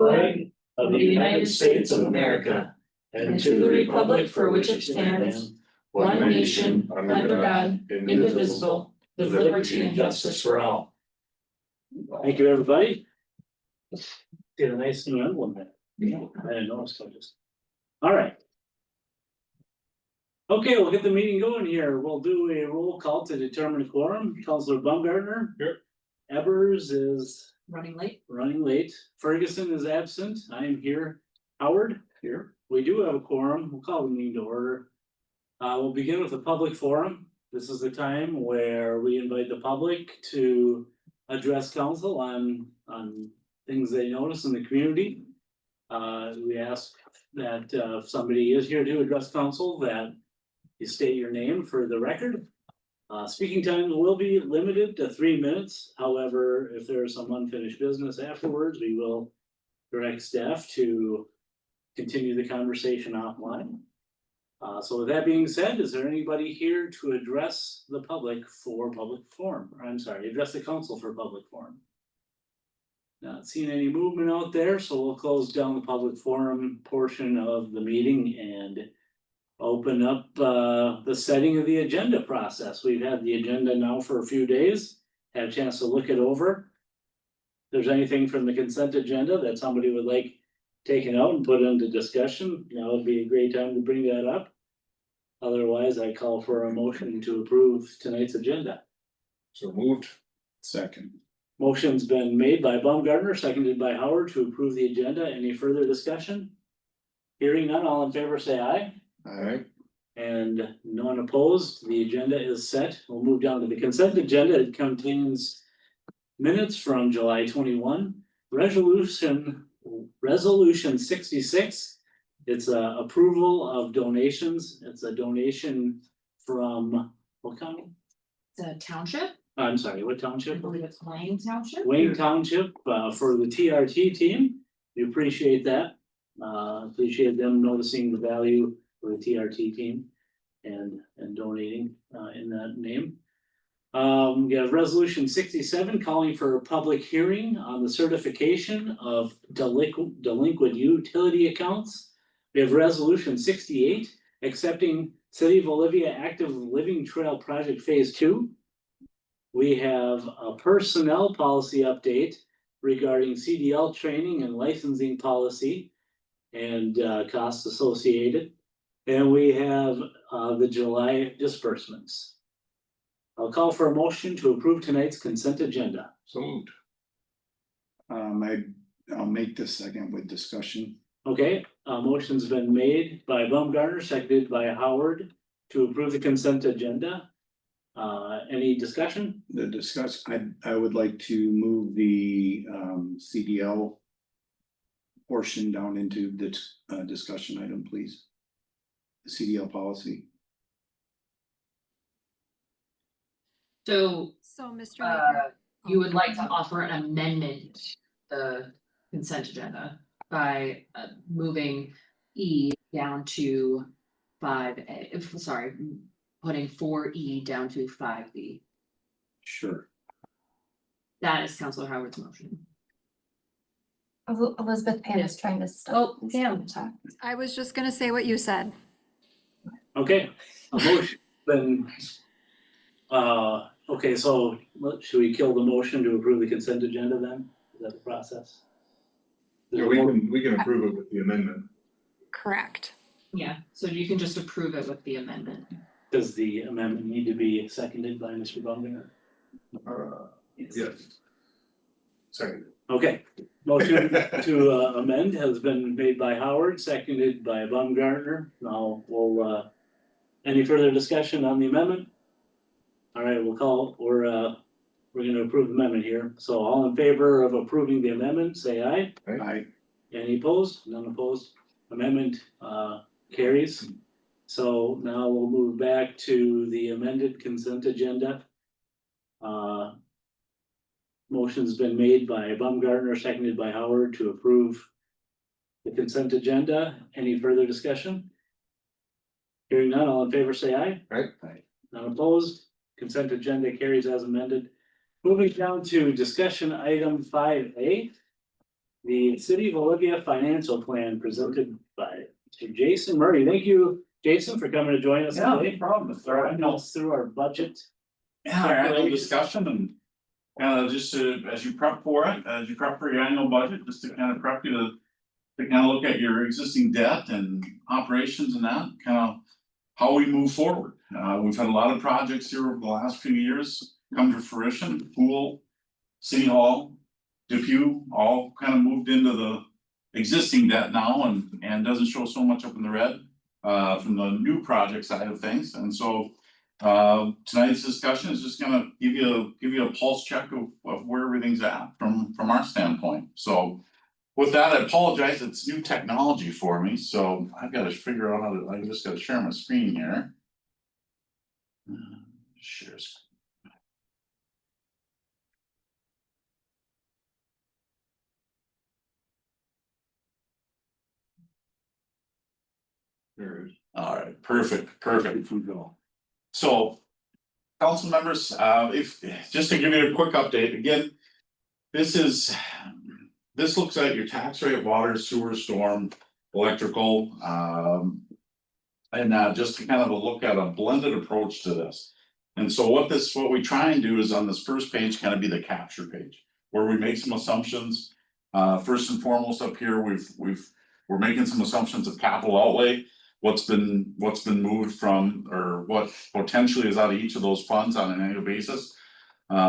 flag of the United States of America and to the republic for which it stands, one nation, under God, indivisible, with liberty and justice for all. Thank you, everybody. Get a nice new emblem there. I didn't know so just. All right. Okay, we'll get the meeting going here. We'll do a roll call to determine quorum. Counselor Baumgartner. Here. Evers is Running late. running late. Ferguson is absent. I am here. Howard. Here. We do have a quorum. We'll call the meeting to order. We'll begin with the public forum. This is the time where we invite the public to address council on things they notice in the community. We ask that if somebody is here to address council, that you state your name for the record. Speaking time will be limited to 3 minutes. However, if there is some unfinished business afterwards, we will direct staff to continue the conversation offline. So with that being said, is there anybody here to address the public for public forum? I'm sorry, address the council for public forum? Not seeing any movement out there, so we'll close down the public forum portion of the meeting and open up the setting of the agenda process. We've had the agenda now for a few days, had a chance to look it over. If there's anything from the consent agenda that somebody would like taken out and put into discussion, now would be a great time to bring that up. Otherwise, I call for a motion to approve tonight's agenda. So moved. Second. Motion's been made by Baumgartner, seconded by Howard to approve the agenda. Any further discussion? Hearing none, all in favor say aye. Alright. And none opposed, the agenda is set. We'll move down to the consent agenda. It contains minutes from July 21, resolution 66. It's a approval of donations. It's a donation from what county? The township, I'm sorry, what I township? believe it's Wayne Township. Wayne Township, for the TRT team. We appreciate that. Appreciate them noticing the value for the TRT team and donating in that name. We have resolution 67 calling for a public hearing on the certification of delinquent utility accounts. We have resolution 68 accepting City of Olivia Active Living Trail Project Phase 2. We have a personnel policy update regarding CDL training and licensing policy and costs associated. And we have the July disbursements. I'll call for a motion to approve tonight's consent agenda. So moved. I'll make this second with discussion. Okay, a motion's been made by Baumgartner, seconded by Howard to approve the consent agenda. Any discussion? I would like to move the CDL portion down into the discussion item, please. The CDL policy. So, Mr. Mayor, you would like to offer an amendment to the consent agenda by moving E down to 5A, sorry, putting 4E down to 5B. Sure. That is Councilor Howard's motion. Elizabeth Pan is trying to stop. Oh, damn. I was just gonna say what you said. Okay, a motion then. Okay, so should we kill the motion to approve the consent agenda then? Is that the process? Yeah, we can approve it with the amendment. Correct. Yeah, so you can just approve it with the amendment. Does the amendment need to be seconded by Mr. Baumgartner? Yes. Second. Okay, motion to amend has been made by Howard, seconded by Baumgartner. Now we'll, any further discussion on the amendment? All right, we're gonna approve the amendment here. So all in favor of approving the amendment, say aye. Aye. Any opposed? None opposed? Amendment carries. So now we'll move back to the amended consent agenda. Motion's been made by Baumgartner, seconded by Howard to approve the consent agenda. Any further discussion? Hearing none, all in favor say aye. Aye. None opposed? Consent agenda carries as amended. Moving down to discussion item 5A. the City of Olivia Financial Plan presented by Mr. Jason Murray. Thank you, Jason, for coming to join us today. problem. Throwing us through our budget. Yeah, our annual discussion and just as you prep for it, as you prep for your annual budget, just to kind of prep you to kind of look at your existing debt and operations and that, kind of how we move forward. We've had a lot of projects here over the last few years come to fruition, pool, city hall, Depew, all kind of moved into the existing debt now and doesn't show so much up in the red from the new project side of things. And so tonight's discussion is just gonna give you a pulse check of where everything's at from our standpoint. So with that, I apologize, it's new technology for me, so I've got to figure out how to, I just gotta share my screen here. Share screen. All right, perfect. So, council members, if, just to give you a quick update, again, this looks at your tax rate, water, sewer, storm, electrical, and just to kind of a look at a blended approach to this. And so what we try and do is on this first page, kind of be the capture page, where we make some assumptions. First and foremost up here, we're making some assumptions of capital outlay. What's been moved from, or what potentially is out of each of those funds on an annual basis.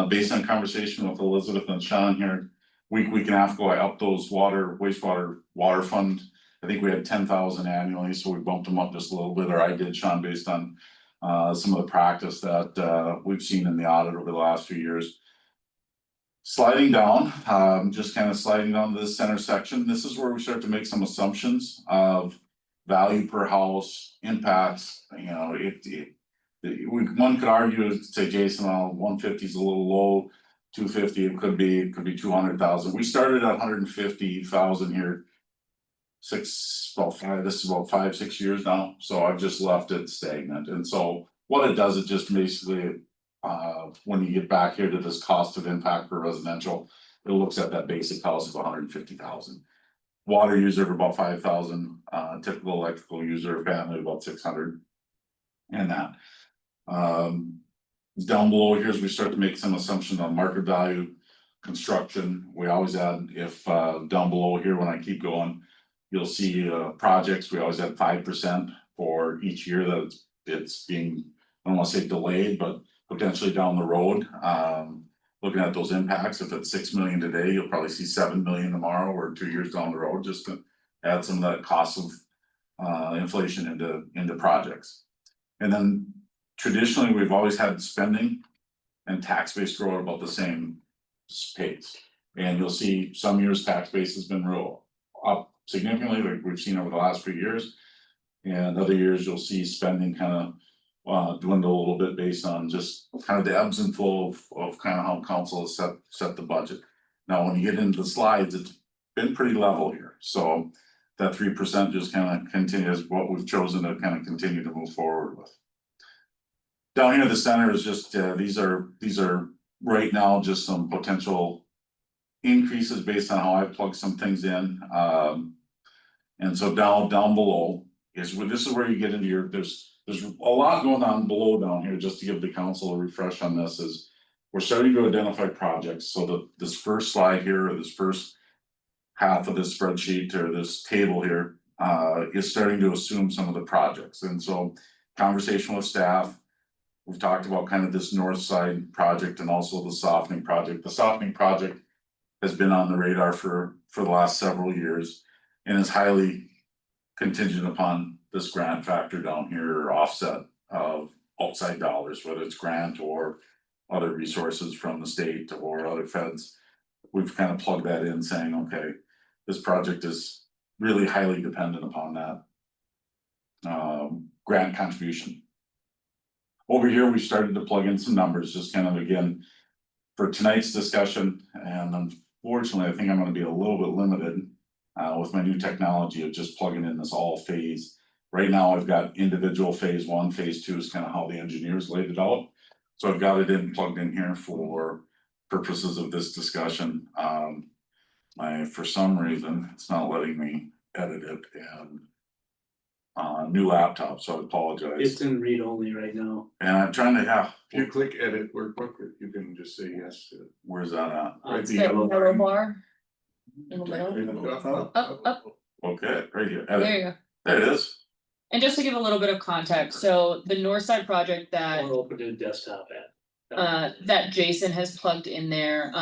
Based on conversation with Elizabeth and Sean here, week and a half ago, I upped those water fund. I think we had 10,000 annually, so we bumped them up just a little bit, or I did, Sean, based on some of the practice that we've seen in the audit over the last few years. Sliding down, just kind of sliding down to this center section, this is where we start to make some assumptions of value per house, impacts, you know, one could argue, say, Jason, 150 is a little low, 250, it could be 200,000. We started at 150,000 here. This is about 5-6 years now, so I've just left it stagnant. And so what it does, it just basically, when you get back here to this cost of impact for residential, it looks at that basic house of 150,000. Water user of about 5,000, typical electrical user family about 600. And that. Down below here, as we start to make some assumptions on market value, construction, we always add, if down below here, when I keep going, you'll see projects, we always add 5% for each year that it's being, I don't want to say delayed, but potentially down the road. Looking at those impacts, if it's 6 million today, you'll probably see 7 million tomorrow or 2 years down the road, just to add some of that cost of inflation into projects. And then traditionally, we've always had spending and tax base grow at about the same pace. And you'll see some years tax base has been real up significantly, like we've seen over the last few years. And other years you'll see spending kind of dwindle a little bit based on just kind of the ebbs and flow of kind of how council has set the budget. Now, when you get into the slides, it's been pretty level here. So that 3% just kind of continues what we've chosen to kind of continue to move forward with. Down here, the center is just, these are right now just some potential increases based on how I plug some things in. And so down below this is where you get into your, there's a lot going on below down here, just to give the council a refresh on this, is we're starting to identify projects. So this first slide here, or this first half of this spreadsheet or this table here, is starting to assume some of the projects. And so conversation with staff, we've talked about kind of this north side project and also the softening project. The softening project has been on the radar for the last several years and is highly contingent upon this grant factor down here, or offset of outside dollars, whether it's grant or other resources from the state or other feds. We've kind of plugged that in, saying, okay, this project is really highly dependent upon that grant contribution. Over here, we started to plug in some numbers, just kind of, again, for tonight's discussion. And unfortunately, I think I'm going to be a little bit limited with my new technology of just plugging in this all phase. Right now, I've got individual phase 1, phase 2 is kind of how the engineers laid it out. So I've got it plugged in here for purposes of this discussion. for some reason, it's not letting me edit it and. New laptop, so I apologize. It's in read only right now. And I'm trying to have, If you click edit workbook, you can just say yes to it. where's that at? Right, The yellow bar in the Right, middle. up. Okay, right here, There edit, you go. there it is. And just to give a little bit of context, so the north side project that Or open to desktop at. that Jason has plugged in there.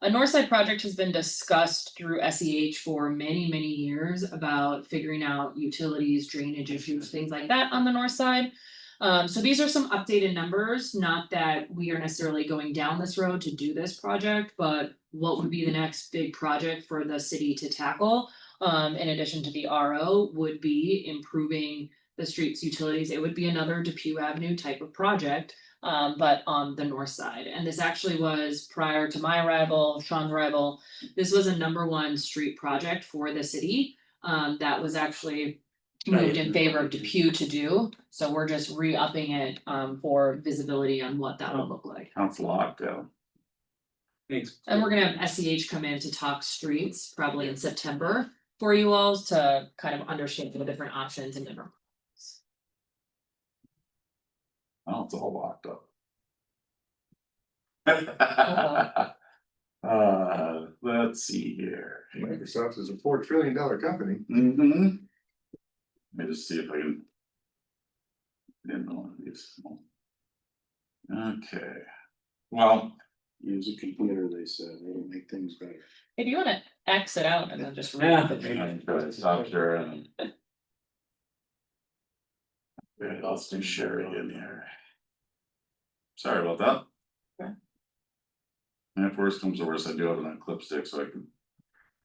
A north side project has been discussed through SEH for many, many years about figuring out utilities, drainage issues, things like that on the north side. So these are some updated numbers, not that we are necessarily going down this road to do this project, but what would be the next big project for the city to tackle? In addition to the RO would be improving the streets utilities. It would be another Depew Avenue type of project. But on the north side, and this actually was prior to my arrival, Sean's arrival, this was a #1 street project for the city. That was actually moved in favor of Depew to do, so we're just re-upping it, for visibility on what that would look like. That's locked out. Thanks. And we're gonna have SEH come in to talk streets probably in September for you all to kind of understand the different options and different. Oh, it's all locked up. Let's see here. Microsoft is a $4 trillion company. Mm-hmm. Let me just see if I can. Didn't know one of these. Okay, well, Use a computer, they said, it'll make things better. If you wanna exit out and then just. Yeah. I'm gonna stop there and. Okay, let's do share again here. Sorry about that. Okay. And if worst comes to worst, I do have it on clip stick, so I can.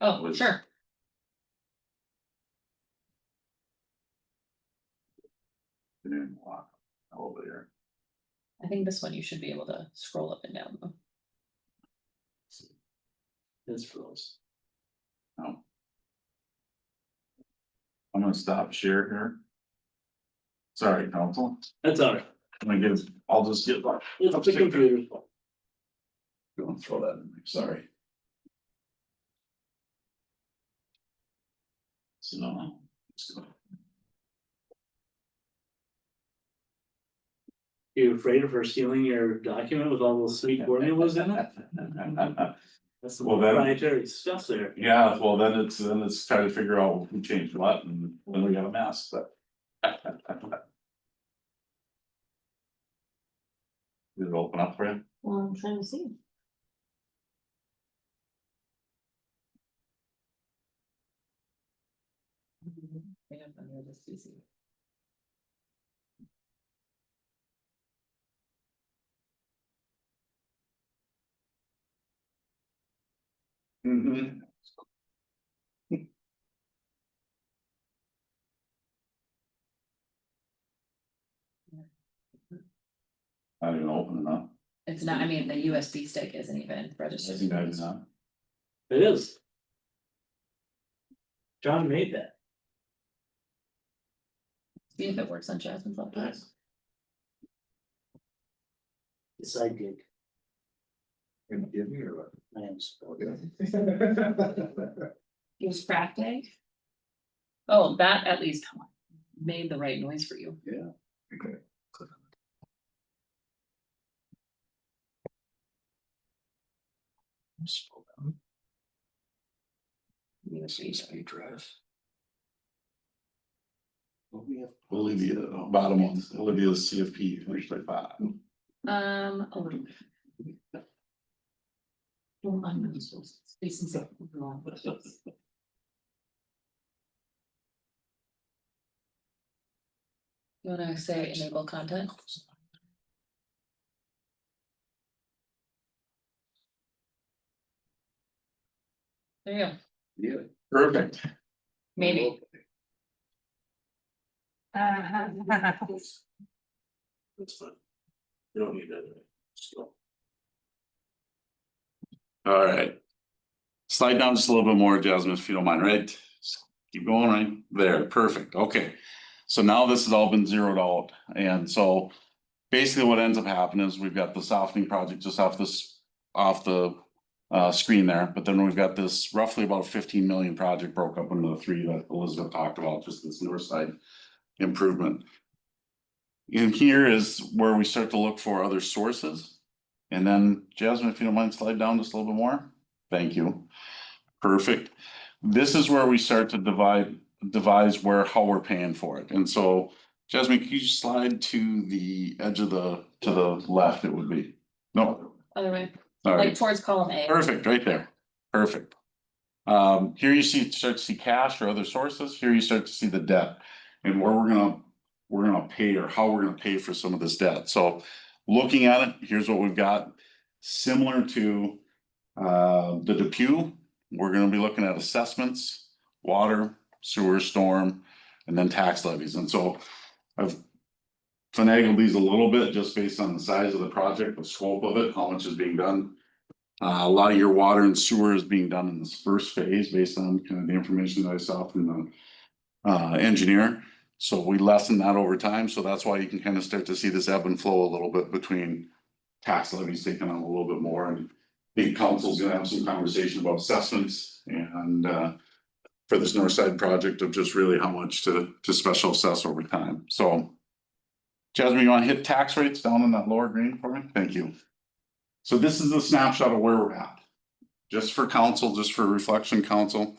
Oh, sure. Get in, lock over there. I think this one you should be able to scroll up and down though. It's froze. No. I'm gonna stop share here. Sorry, council. That's all right. I'm gonna get, I'll just get like. It's the computer's fault. Don't throw that in there, sorry. So no. Let's go. You afraid of her stealing your document with all those sweet formulas in it? That's the Well, then- proprietary stuff there. Yeah, well, then it's trying to figure out who changed what and then we got a mess, but. Did it open up for you? Well, I'm trying to see. Mm-hmm. I didn't even open it up. It's not, I mean, the USB stick isn't even registered. You guys not? It is. John made that. See if it works on Jasmine's laptop. The side gig. Can you give me or what? I am supposed. It was cracked egg? Oh, that at least made the right noise for you. Yeah. Okay. USB. drive. Olivia, bottom one, Olivia's CFP, 3.5. A little bit. Well, I'm not supposed to say something wrong. You wanna say enable content? There you go, Yeah. Perfect. maybe. That's fine. You don't need that. Just go. All right. Slide down just a little bit more, Jasmine, if you don't mind, right? Just keep going right there, perfect, okay. So now this has all been zeroed out, and so basically what ends up happening is we've got the softening project just off the screen there, but then we've got this roughly about 15 million project broke up into the three that Elizabeth talked about, just this north side improvement. In here is where we start to look for other sources. And then Jasmine, if you don't mind, slide down just a little bit more. Thank you. Perfect. This is where we start to devise how we're paying for it. And so Jasmine, can you just slide to the edge of to the left, it would be. No, Other way, all like right, towards column A. perfect, right there. Perfect. Here you start to see cash or other sources. Here you start to see the debt and where we're gonna pay or how we're gonna pay for some of this debt. So looking at it, here's what we've got. Similar to the Depew, we're gonna be looking at assessments, water, sewer, storm, and then tax levies. And so I've finagled these a little bit just based on the size of the project, the scope of it, how much is being done. A lot of your water and sewer is being done in this first phase based on kind of the information that I saw from the engineer. So we lessen that over time. So that's why you can kind of start to see this ebb and flow a little bit between tax levies taking on a little bit more. And I think council's gonna have some conversation about assessments and for this north side project of just really how much to special assess over time. So Jasmine, you want to hit tax rates down in that lower green for me? Thank you. So this is a snapshot of where we're at. Just for council, just for reflection council.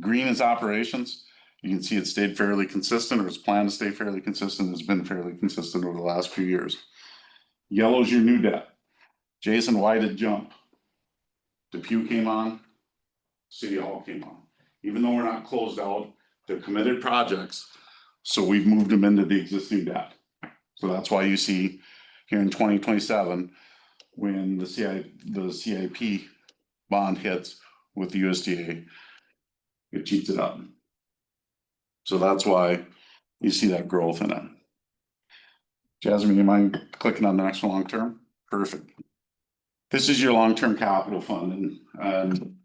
Green is operations. You can see it stayed fairly consistent or it's planned to stay fairly consistent. It's been fairly consistent over the last few years. Yellow is your new debt. Jason, why did it jump? Depew came on, City Hall came on. Even though we're not closed out, they're committed projects. So we've moved them into the existing debt. So that's why you see here in 2027, when the CIP bond hits with the USDA, it cheats it up. So that's why you see that growth in it. Jasmine, you mind clicking on the next long term? Perfect. This is your long-term capital fund, and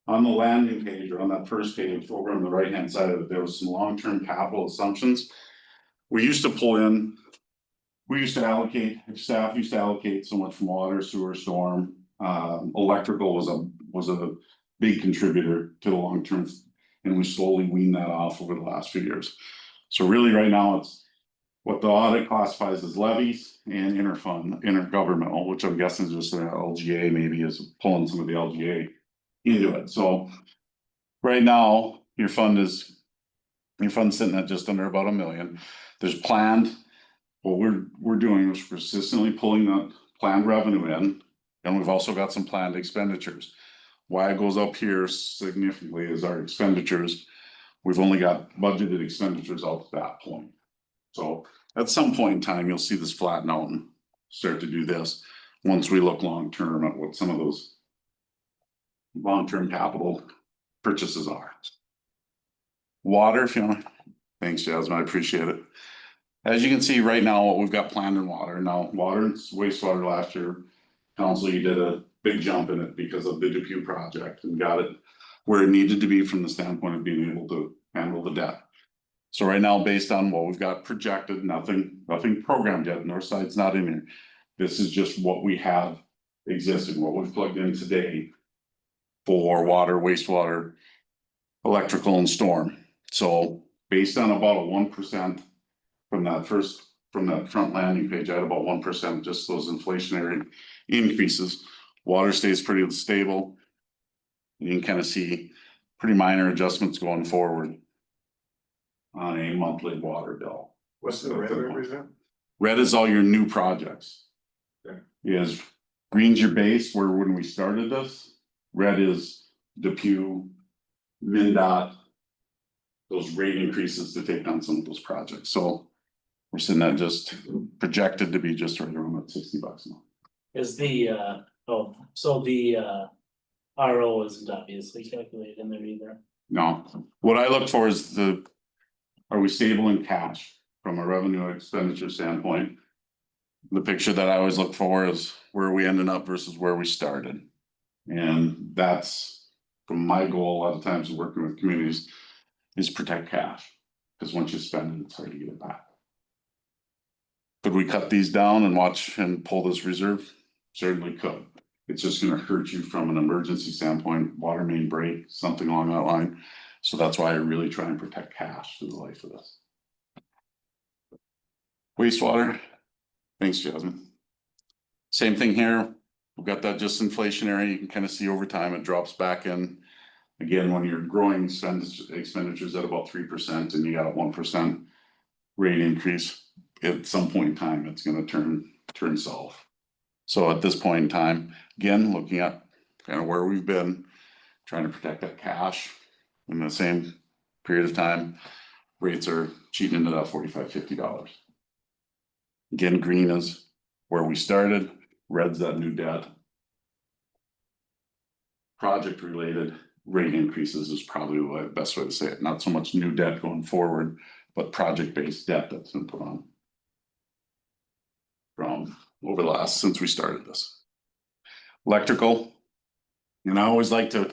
on the landing page or on that first page over on the right-hand side of it, there was some long-term capital assumptions. We used to pull in. We used to allocate, staff used to allocate so much from water, sewer, storm. Electrical was a big contributor to the long term, and we slowly weaned that off over the last few years. So really right now it's what the audit classifies as levies and intergovernmental, which I'm guessing is just an LGA maybe is pulling some of the LGA into it. So right now your fund's sitting at just under about $1 million. There's planned. What we're doing is consistently pulling that planned revenue in, and we've also got some planned expenditures. Why it goes up here significantly is our expenditures. We've only got budgeted expenditures out to that point. So at some point in time, you'll see this flatten out and start to do this once we look long-term at what some of those long-term capital purchases are. Water, if you want. Thanks, Jasmine, I appreciate it. As you can see right now, what we've got planned in water. Now, water and wastewater last year, council, you did a big jump in it because of the Depew project and got it where it needed to be from the standpoint of being able to handle the debt. So right now, based on what we've got projected, nothing programmed yet, Northside's not in here. This is just what we have existing, what we've plugged in today for water, wastewater, electrical and storm. So based on about a 1% from that front landing page, I had about 1%, just those inflationary increases. Water stays pretty stable. You can kind of see pretty minor adjustments going forward on a monthly water bill. What's the red represent? Red is all your new projects. Okay. Is green's your base where when we started this, red is Depew, MnDOT, those rate increases to take on some of those projects. So we're sitting at just projected to be just right around that $60 now. Is the so the RO isn't obviously calculated in there either. No, what I look for is are we stable in cash from a revenue expenditure standpoint? The picture that I always look for is where we ended up versus where we started. And that's from my goal a lot of times working with communities is protect cash. Because once you spend it, it's hard to get it back. Could we cut these down and watch and pull this reserve? Certainly could. It's just gonna hurt you from an emergency standpoint, water main break, something along that line. So that's why I really try and protect cash through the life of this. Wastewater, thanks Jasmine. Same thing here, we've got that just inflationary, you can kind of see over time, it drops back in. Again, when you're growing expenditures at about 3% and you got a 1% rate increase, at some point in time, it's gonna turn south. So at this point in time, again, looking at kind of where we've been, trying to protect that cash in the same period of time, rates are cheating into that $45, $50. Again, green is where we started, red's that new debt. Project related rate increases is probably the best way to say it, not so much new debt going forward, but project based debt that's been put on. From over the last, since we started this. Electrical, and I always like to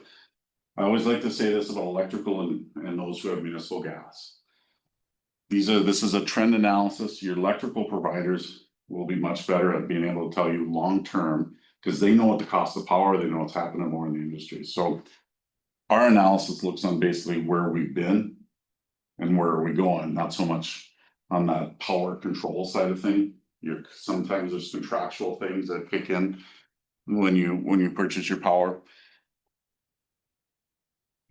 say this about electrical and those who have municipal gas. This is a trend analysis. Your electrical providers will be much better at being able to tell you long-term, because they know what the cost of power, they know what's happening more in the industry. So our analysis looks on basically where we've been and where are we going, not so much on that power control side of things. Sometimes there's contractual things that kick in when you purchase your power.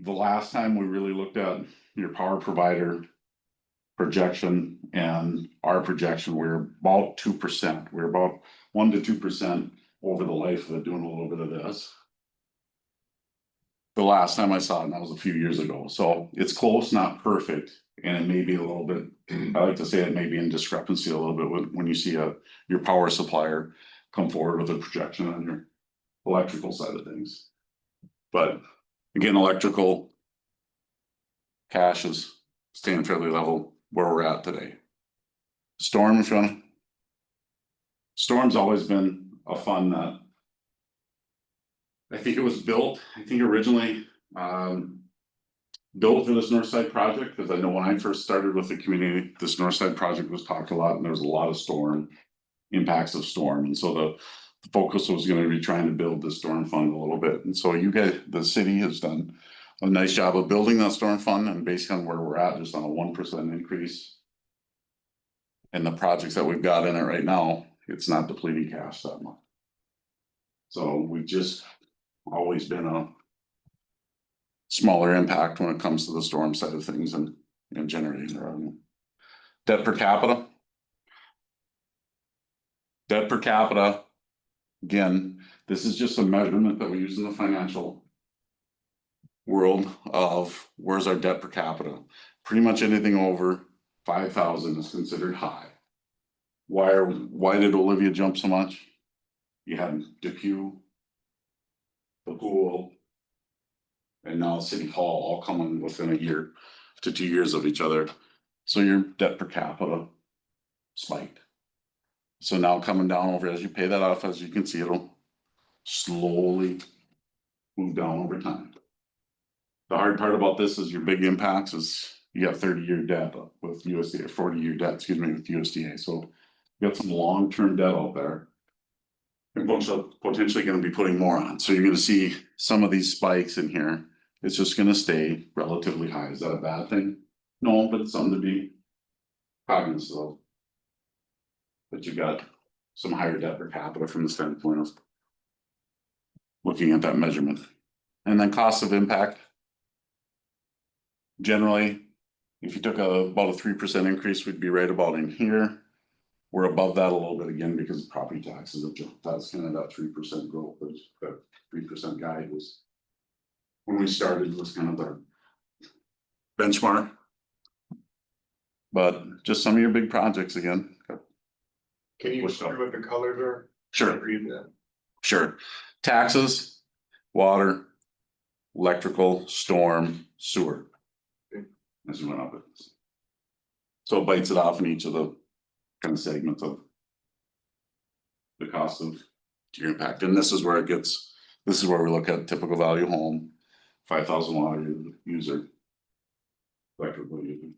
The last time we really looked at your power provider projection and our projection, we're about 2%. We're about 1 to 2% over the life of it, doing a little bit of this. The last time I saw it, and that was a few years ago. So it's close, not perfect. And it may be a little bit, I like to say it may be in discrepancy a little bit when you see your power supplier come forward with a projection on your electrical side of things. But again, electrical cash is staying fairly level where we're at today. Storm, if you want. Storm's always been a fun that I think it was built, I think originally built for this Northside project, because I know when I first started with the community, this Northside project was talked a lot and there was a lot of storm impacts of storm. And so the focus was going to be trying to build the storm fund a little bit. And so you guys, the city has done a nice job of building that storm fund, and based on where we're at, just on a 1% increase in the projects that we've got in it right now, it's not depleting cash that much. So we've just always been a smaller impact when it comes to the storm side of things and generating revenue. Debt per capita. Debt per capita, again, this is just a measurement that we use in the financial world of where's our debt per capita. Pretty much anything over 5,000 is considered high. Why did Olivia jump so much? You had Depew, the pool, and now City Hall all coming within a year to 2 years of each other. So your debt per capita spiked. So now coming down over, as you pay that off, as you can see, it'll slowly move down over time. The hard part about this is your big impacts is you got 30-year debt with USDA, 40-year debt, excuse me, with USDA. So you got some long-term debt out there. And potentially going to be putting more on. So you're going to see some of these spikes in here. It's just going to stay relatively high. Is that a bad thing? No, but it's something to be cognizant of. But you got some higher debt per capita from the standpoint of looking at that measurement. And then cost of impact. Generally, if you took about a 3% increase, we'd be right about in here. We're above that a little bit again because property taxes have jumped. That's kind of that 3% growth. That 3% guide was when we started, was kind of the benchmark. But just some of your big projects again. Can you show what the colors are? Sure. Read that. Sure. Taxes, water, electrical, storm, sewer. Okay. As we went up. So it bites it off in each of the kind of segments of the cost of your impact. And this is where it gets, this is where we look at typical value home, 5,000 watt user, electrical user.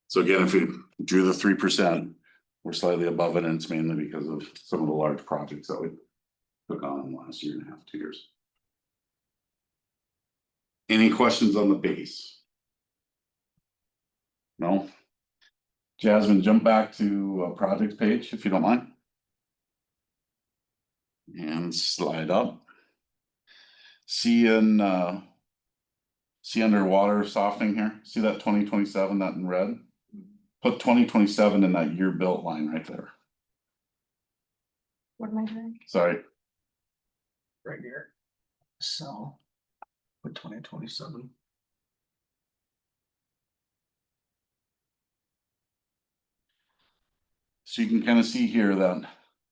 So again, if we drew the 3%, we're slightly above it, and it's mainly because of some of the large projects that we took on in the last year and a half, 2 years. Any questions on the base? No? Jasmine, jump back to a projects page if you don't mind. And slide up. See underwater softening here, see that 2027, that in red? Put 2027 in that year built line right there, What am I doing? sorry, Right here. So. For 2027. so you can kind of see here that,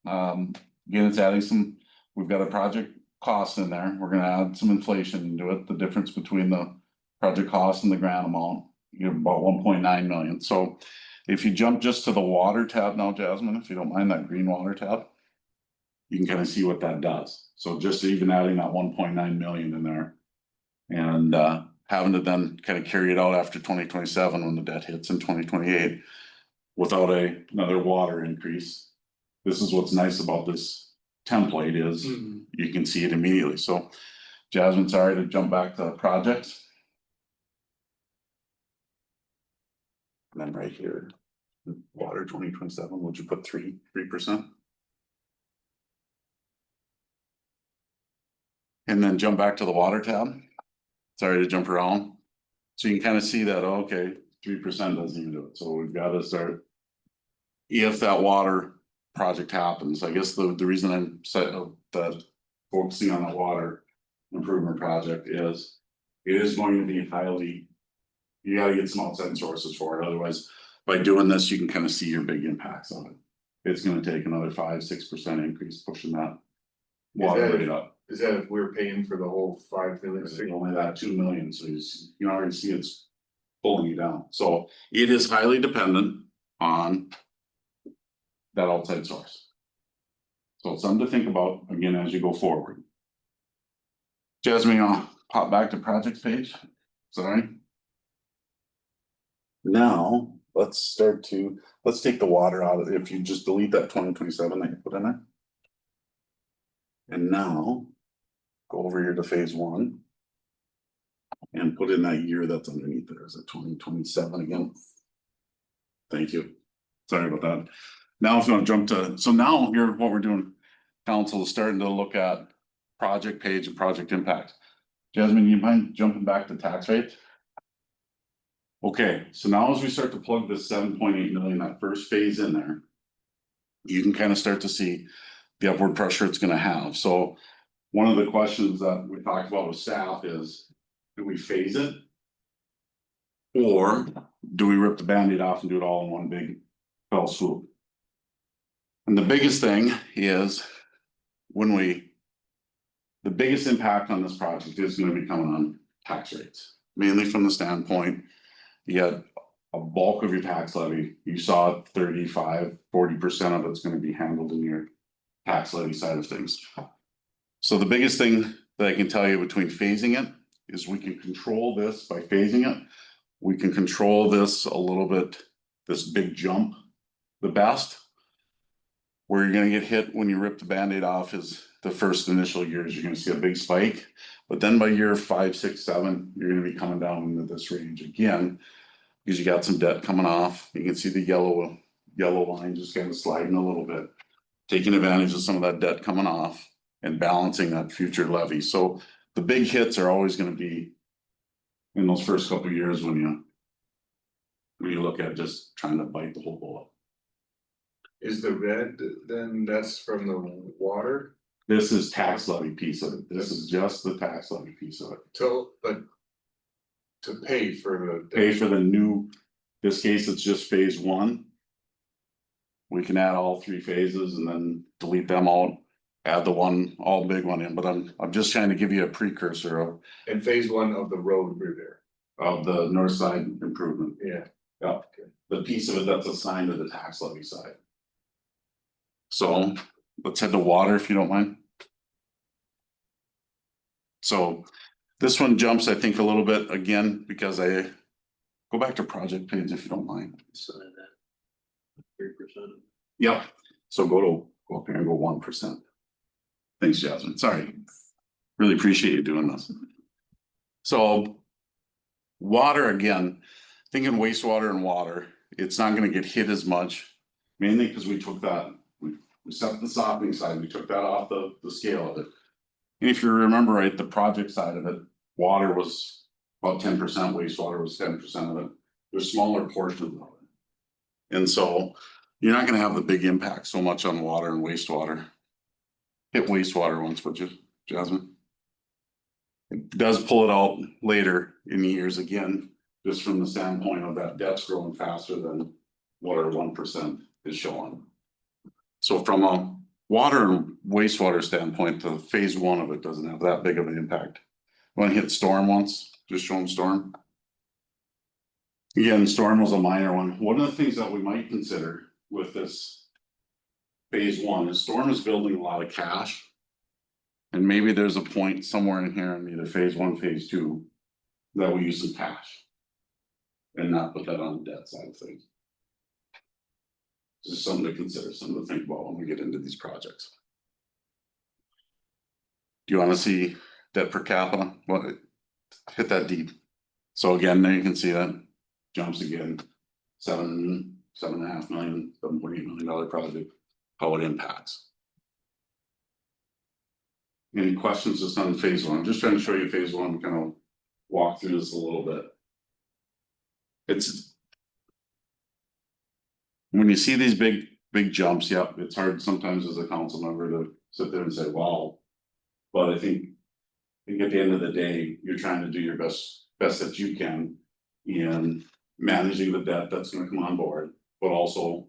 again, it's adding some, we've got a project cost in there, we're gonna add some inflation into it, the difference between the project cost and the grant amount, you have about 1.9 million, so if you jump just to the water tab now, Jasmine, if you don't mind, that green water tab, you can kind of see what that does, so just even adding that 1.9 million in there and having to then kind of carry it out after 2027 when the debt hits in 2028 without another water increase. This is what's nice about this template is you can see it immediately. So Jasmine, sorry to jump back to projects. And then right here, water 2027, would you put 3%? And then jump back to the water tab. Sorry to jump around. So you can kind of see that, okay, 3% doesn't even do it. So we've got to start. If that water project happens, I guess the reason I'm that focusing on the water improvement project is it is going to be highly, you gotta get some outside sources for it. Otherwise, by doing this, you can kind of see your big impacts on it. It's gonna take another 5-6% increase pushing that water rate up. Is that if we're paying for the whole 5 million? It's only that 2 million, so you already see it's pulling you down. So it is highly dependent on that outside source. So it's something to think about again as you go forward. Jasmine, I'll pop back to projects page. Sorry. Now, let's take the water out of it. If you just delete that 2027 that you put in there. And now, go over here to phase 1. And put in that year that's underneath there. Is it 2027 again? Thank you. Sorry about that. Now if you want to jump to, so now here what we're doing, council is starting to look at project page and project impact. Jasmine, you mind jumping back to tax rate? Okay, so now as we start to plug this 7.8 million, that first phase in there, you can kind of start to see the upward pressure it's going to have. So one of the questions that we talked about with staff is, do we phase it? Or do we rip the Band-Aid off and do it all in one big fell swoop? And the biggest thing is the biggest impact on this project is going to be coming on tax rates, mainly from the standpoint, you got a bulk of your tax levy. You saw 35-40% of it's going to be handled in your tax levy side of things. So the biggest thing that I can tell you between phasing it is we can control this by phasing it. We can control this a little bit, this big jump, the best. Where you're gonna get hit when you rip the Band-Aid off is the first initial years, you're gonna see a big spike. But then by year 5, 6, 7, you're gonna be coming down into this range again. Because you got some debt coming off. You can see the yellow line just kind of sliding a little bit. Taking advantage of some of that debt coming off and balancing that future levy. So the big hits are always gonna be in those first couple of years when you look at just trying to bite the whole bullet. Is the red, then that's from the water? This is tax levy piece of it. This is just the tax levy piece of it. But to pay for the. Pay for the new, this case, it's just phase 1. We can add all 3 phases and then delete them out, add the all big one in, but I'm just trying to give you a precursor of. And phase 1 of the road through there. Of the north side improvement. Yeah. Yeah, the piece of it that's assigned to the tax levy side. So let's head to water if you don't mind. So this one jumps, I think, a little bit again, because I go back to project page if you don't mind. 3%. Yep, so go up here and go 1%. Thanks, Jasmine, sorry. Really appreciate you doing this. So. Water again, thinking wastewater and water, it's not gonna get hit as much. Mainly because we took that, we set the softening side, we took that off the scale of it. And if you remember right, the project side of it, water was about 10%, wastewater was 10% of it. There's smaller portions of it. And so you're not gonna have the big impact so much on water and wastewater. Hit wastewater once, would you, Jasmine? It does pull it out later in the years again, just from the standpoint of that debt's growing faster than what our 1% is showing. So from a water and wastewater standpoint, the phase one of it doesn't have that big of an impact. When it hit storm once, just show them storm. Again, storm was a minor one. One of the things that we might consider with this phase one is storm is building a lot of cash. And maybe there's a point somewhere in here in either phase one, phase two, that we use some cash. And not put that on the debt side of things. Just something to consider, something to think about when we get into these projects. Do you want to see debt per capita? Well, hit that deep. So again, there you can see that jumps again, $7.5 million, $7.8 million project, how it impacts. Any questions just on phase one? I'm just trying to show you phase one, kind of walk through this a little bit. It's when you see these big jumps, yep, it's hard sometimes as a council member to sit there and say, wow. But I think at the end of the day, you're trying to do your best that you can in managing the debt that's gonna come on board, but also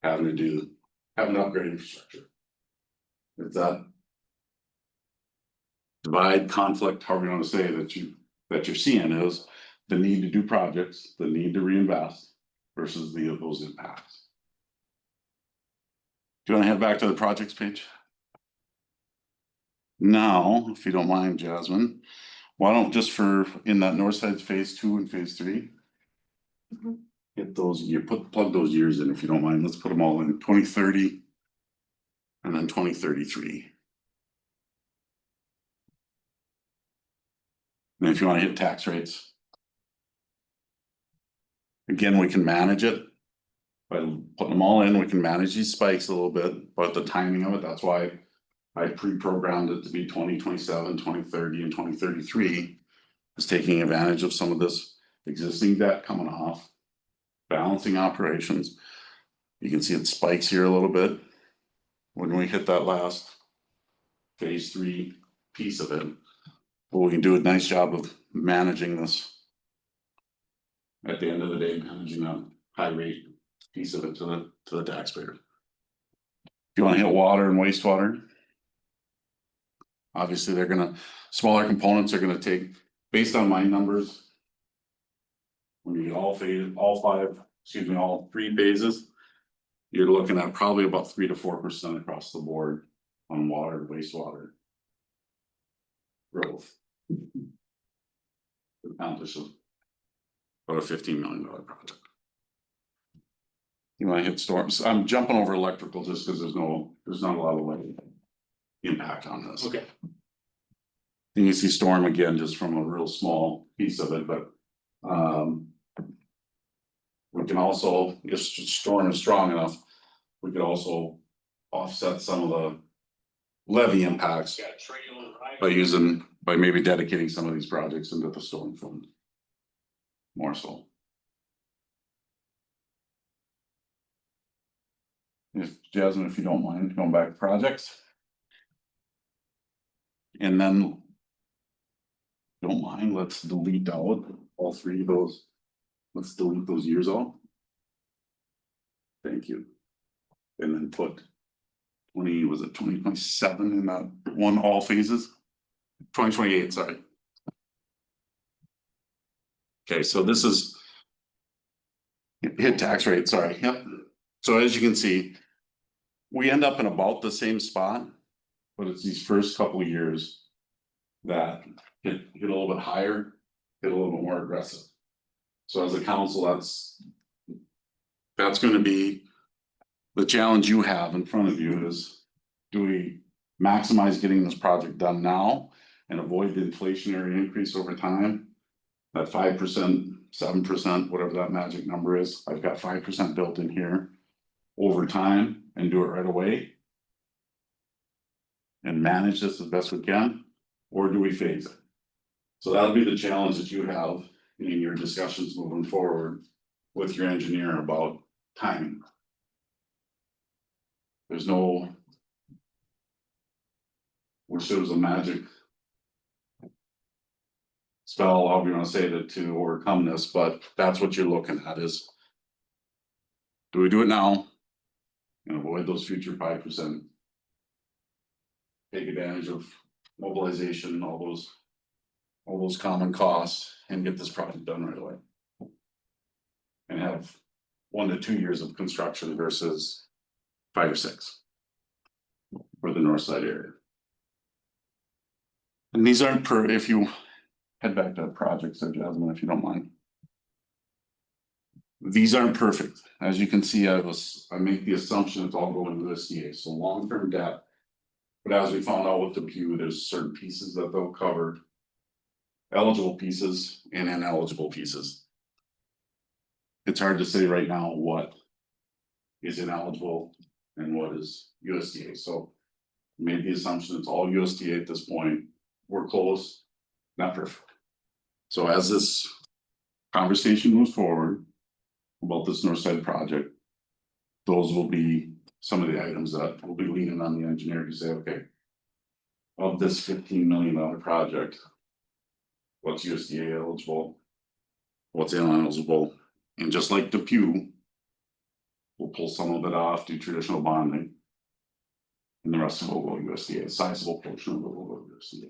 having to upgrade infrastructure. It's that divide, conflict, however you want to say that you're seeing is the need to do projects, the need to reinvest versus those impacts. Do you want to head back to the projects page? Now, if you don't mind, Jasmine, why don't just for in that north side phase 2 and phase 3. Hit those, plug those years in if you don't mind. Let's put them all in 2030 and then 2033. And if you want to hit tax rates. Again, we can manage it. By putting them all in, we can manage these spikes a little bit, but the timing of it, that's why I pre-programmed it to be 2027, 2030, and 2033. Is taking advantage of some of this existing debt coming off, balancing operations. You can see it spikes here a little bit when we hit that last phase 3 piece of it. But we can do a nice job of managing this. At the end of the day, managing that high rate piece of it to the taxpayer. If you want to hit water and wastewater, obviously smaller components are gonna take, based on my numbers. When you get all 3 phases, you're looking at probably about 3 to 4% across the board on water and wastewater growth. Accomplish about a $15 million project. You might hit storms. I'm jumping over electrical just because there's not a lot of impact on this. Okay. And you see storm again, just from a real small piece of it, but we can also, if storm is strong enough, we could also offset some of the levy impacts by maybe dedicating some of these projects into the storm fund. More so. If Jasmine, if you don't mind, going back to projects. And then. Don't mind, let's delete out all 3 of those. Let's delete those years all. Thank you. And then put 2027 in that one, all phases? 2028, sorry. Okay, so this is hit tax rate, sorry, yep. So as you can see, we end up in about the same spot, but it's these first couple of years that hit a little bit higher, hit a little bit more aggressive. So as a council, that's gonna be The challenge you have in front of you is, do we maximize getting this project done now and avoid the inflationary increase over time? That 5%, 7%, whatever that magic number is, I've got 5% built in here over time and do it right away. And manage this as best we can, or do we phase it? So that'll be the challenge that you have in your discussions moving forward with your engineer about timing. There's no. Wish there was a magic spell, however you wanna say that, to overcome this, but that's what you're looking at is. Do we do it now? And avoid those future 5%? Take advantage of mobilization, all those common costs and get this project done right away. And have 1 to 2 years of construction versus 5 or 6. For the north side area. And these aren't if you head back to projects, so Jasmine, if you don't mind. These aren't perfect. As you can see, I make the assumption it's all going to USDA, so long-term debt. But as we found out with the Pew, there's certain pieces that they'll cover. Eligible pieces and ineligible pieces. It's hard to say right now what is ineligible and what is USDA, so. Made the assumption it's all USDA at this point. We're close, not perfect. So as this conversation moves forward about this north side project, those will be some of the items that will be leaning on the engineer to say, okay, of this $15 million project, what's USDA eligible, what's ineligible, and just like the Pew, we'll pull some of it off, do traditional bonding. And the rest of it will go USDA, a sizable portion of it will go USDA.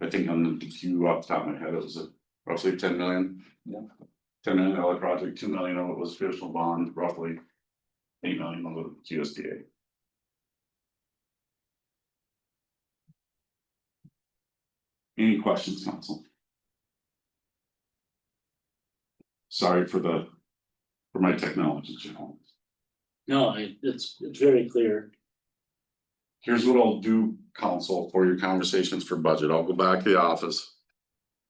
I think on the DQ off the top of my head, it was roughly 10 million. Yeah. $10 million project, 2 million of it was traditional bond, roughly 8 million of it was USDA. Any questions, council? Sorry for my technology challenge. No, it's very clear. Here's what I'll do, council, for your conversations for budget. I'll go back to the office.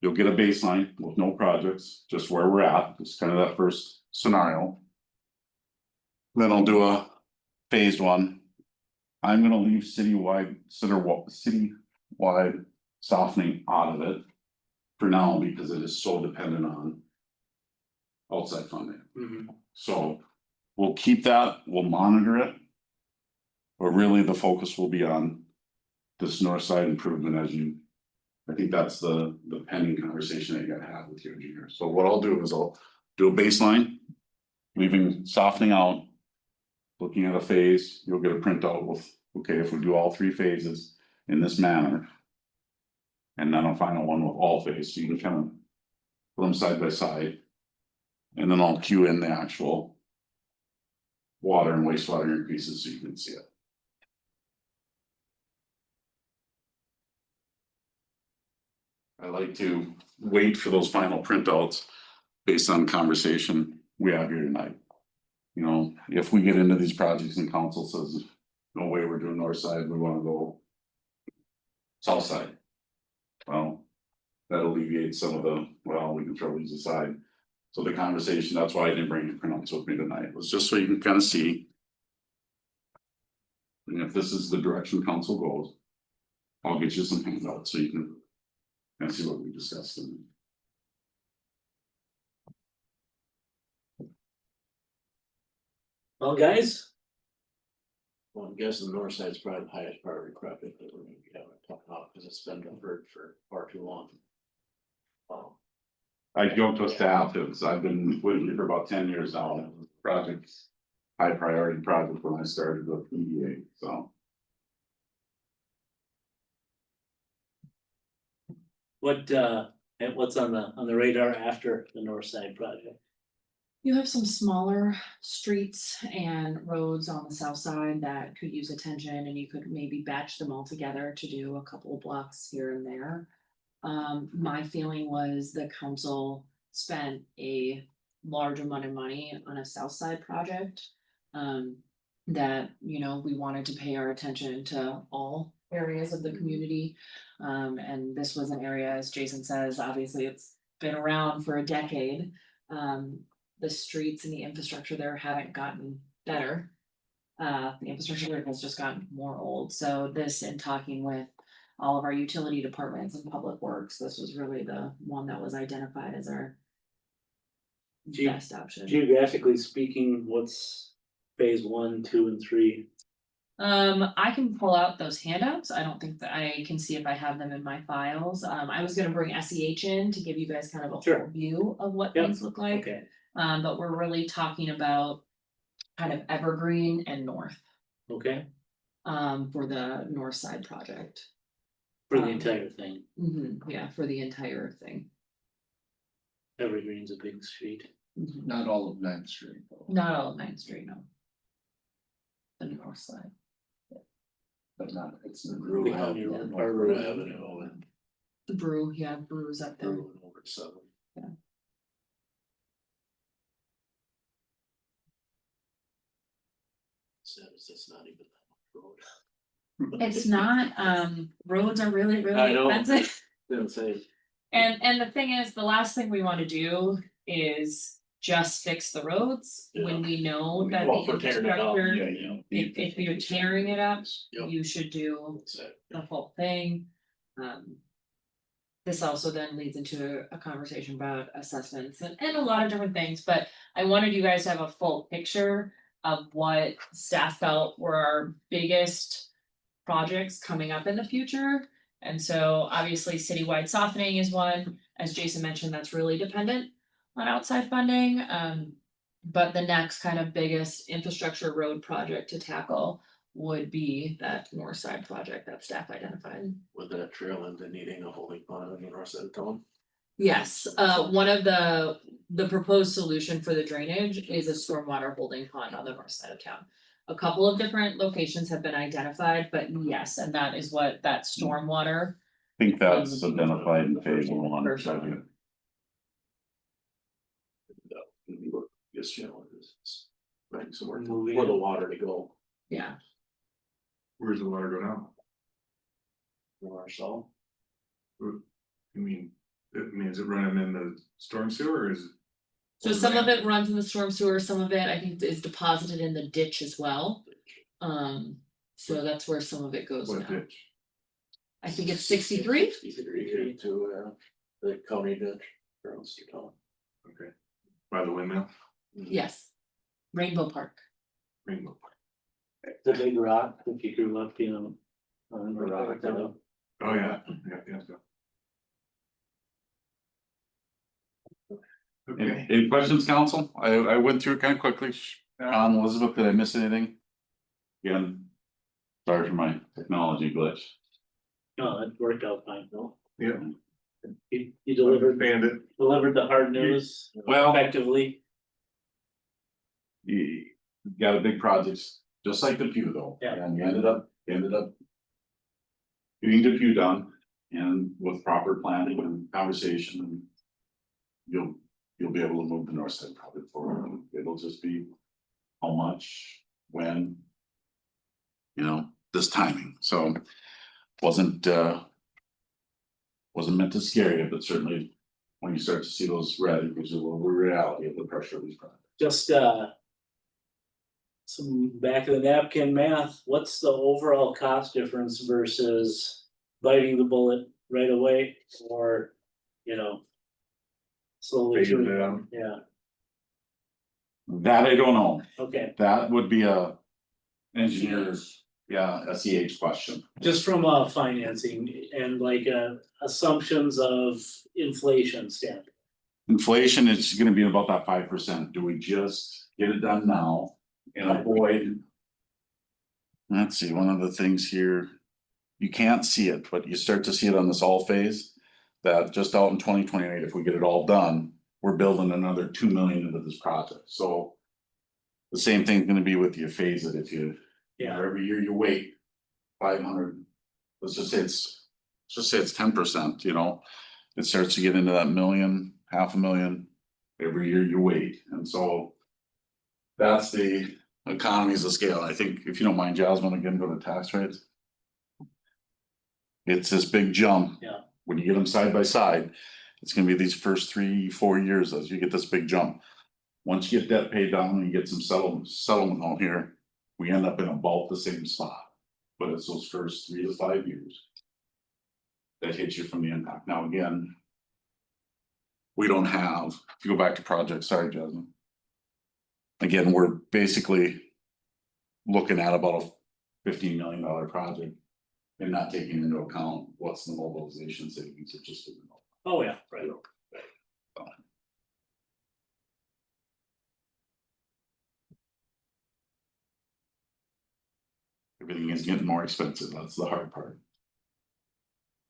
You'll get a baseline with no projects, just where we're at. It's kind of that first scenario. Then I'll do a phased one. I'm gonna leave citywide softening out of it for now because it is so dependent on outside funding. So we'll keep that, we'll monitor it. But really the focus will be on this north side improvement I think that's the pending conversation that you gotta have with your engineer. So what I'll do is I'll do a baseline, leaving softening out, looking at a phase, you'll get a printout with, okay, if we do all 3 phases in this manner. And then I'll final one with all phases, so you can kind of put them side by side. And then I'll cue in the actual water and wastewater increases so you can see it. I like to wait for those final printouts based on conversation we have here tonight. You know, if we get into these projects and council says, no way we're doing north side, we wanna go south side. Well, that alleviates some of we can throw these aside. So the conversation, that's why I didn't bring the printouts with me tonight, it was just so you can kind of see. And if this is the direction council goes, I'll get you some handouts so you can and see what we discussed. Well, guys, Well, I'm guessing the north side's probably the highest priority project that we're gonna be having to talk about, because it's been deferred for far too long. I joked with staff, because I've been with you for about 10 years now, and it was a project, high priority project when I started with EDA, so. what's on the radar after the north side project? You have some smaller streets and roads on the south side that could use attention, and you could maybe batch them all together to do a couple of blocks here and there. My feeling was the council spent a large amount of money on a south side project. That, you know, we wanted to pay our attention to all areas of the community. And this was an area, as Jason says, obviously it's been around for a decade. The streets and the infrastructure there haven't gotten better. The infrastructure there has just gotten more old, so this, in talking with all of our utility departments and public works, this was really the one that was identified as our Gee- best option. Geographically speaking, what's phase 1, 2, and 3? I can pull out those handouts. I don't think that I can see if I have them in my files. I was gonna bring SEH in to give you guys kind of a Sure. full view of what Yep. things look like. Okay, But we're really talking about kind of Evergreen and North, okay, for the North Side project. for the entire thing, Yeah, for the entire thing. Evergreen's a big street. Not all of Ninth Street. though. Not all of Ninth Street, no. The north side. But not, it's. the Brew Avenue, North or Brew Avenue, and The Brew, yeah, Brew's up there. Brew and over 7. Says it's not even that much road. It's not, roads are really, I really know. expensive. Didn't say. And the thing is, the last thing we wanna do is just fix the roads when we know that Well, the for tearing it up, infrastructure. Yeah, yeah. If you're tearing it up, Yep. you should do That's it. the whole thing. This also then leads into a conversation about assessments and a lot of different things, but I wanted you guys to have a full picture of what staff felt were our biggest projects coming up in the future. And so obviously citywide softening is one, as Jason mentioned, that's really dependent on outside funding. But the next kind of biggest infrastructure road project to tackle would be that north side project that staff identified. With that trail into needing a holding pond on the north side of town. Yes, one of the proposed solution for the drainage is a stormwater holding pond on the north side of town. A couple of different locations have been identified, but yes, and that is what that stormwater. I think that's identified in phase 1. First one. Yes, challenges. Right, so we're moving for the water to go. Yeah, Where's the water go now? Marshall. I mean, is it running in the storm sewer or is it? so some of it runs in the storm sewer, some of it I think is deposited in the ditch as well. So that's where some of it goes What now. ditch? I think it's 63. 63 to the county ditch. Across the town. Okay. By the windmill? Yes. Rainbow Park. Rainbow Park. The big rock, if you grew up, you know. On the rock, Oh, yeah, yeah. Okay. Any questions, council? I went through it kind of quickly. Elizabeth, did I miss anything? Again, sorry for my technology glitch. No, it worked out fine, no? Yeah. You delivered the hard news. Well- Effectively. You got a big project, just like the pew though. Yeah. And you ended up getting the pew done and with proper planning and conversation and. You'll be able to move the north side probably forward. It'll just be how much, when. You know, this timing, so wasn't meant to scare you, but certainly when you start to see those red, it gives you a little reality of the pressure of these projects. Just some back of the napkin math, what's the overall cost difference versus biting the bullet right away or, you know. Slowly, Fading it out. yeah, That I don't know, okay, that would be a engineer's, SEH question. just from a financing and like assumptions of inflation standpoint. Inflation is gonna be about that 5%. Do we just get it done now and avoid? Let's see, one of the things here, you can't see it, but you start to see it on this all phase. That just out in 2028, if we get it all done, we're building another 2 million into this project, so. The same thing's gonna be with you phase it, if you, every year you wait 500, let's just say it's 10%, you know. It starts to get into that million, 500,000, every year you wait, and so. That's the economies of scale. I think if you don't mind, Jasmine, again, go to tax rates. It's this big jump. Yeah. When you get them side by side, it's gonna be these first 3-4 years as you get this big jump. Once you get debt paid down and you get some settlement on here, we end up in about the same spot. But it's those first 3 to 5 years that hits you from the impact. Now, again, we don't have, if you go back to projects, sorry, Jasmine. Again, we're basically looking at about a $15 million project and not taking into account what's the mobilization savings or just. Oh, yeah, right. Everything is getting more expensive. That's the hard part.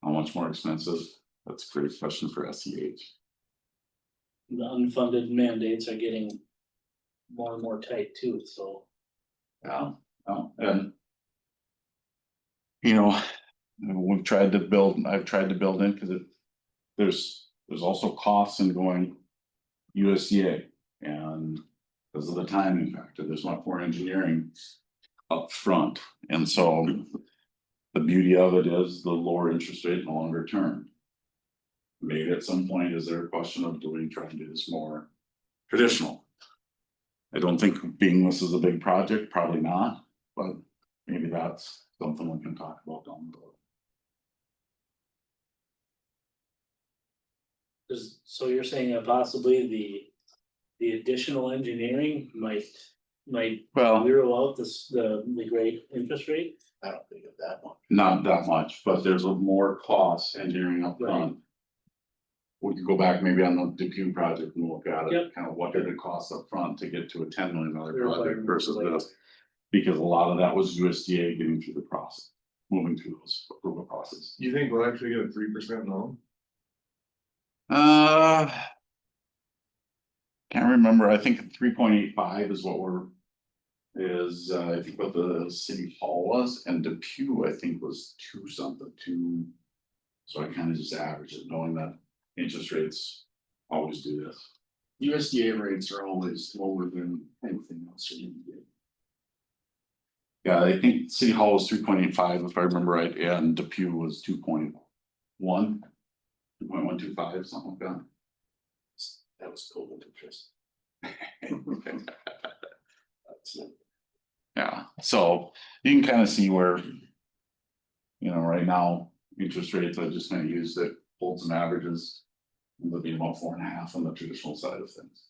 How much more expensive? That's a great question for SEH. The unfunded mandates are getting more and more tight too, so. Yeah, and. You know, we've tried to build, I've tried to build in, because there's also costs in going USDA. And because of the timing factor, there's much more engineering up front. And so the beauty of it is the lower interest rate in the longer term. Maybe at some point, is there a question of trying to do this more traditional? I don't think being this is a big project, probably not, but maybe that's something we can talk about down the road. So you're saying that possibly the additional engineering might Well, zero out the great interest rate? I don't think of that one. not that much, but there's a more cost engineering up front. We could go back maybe on the Depew project and look at it, Yep. kind of what did it cost up front to get to a $10 million Clear project environment versus later. this. Because a lot of that was USDA getting through the process, moving through those approval process. You think we'll actually get a 3% loan? Can't remember, I think 3.85 is what I think what the city hall was, and Depew, I think was 2 something, 2. So I kind of just average it, knowing that interest rates always do this. USDA rates are always lower than anything else you can get. Yeah, I think city hall was 3.85 if I remember right, and Depew was 2.1, 2.125, something like that. That was COVID interest. Yeah, so you can kind of see where. You know, right now, interest rates, I just kind of use that holds and averages. It'll be about 4.5 on the traditional side of things.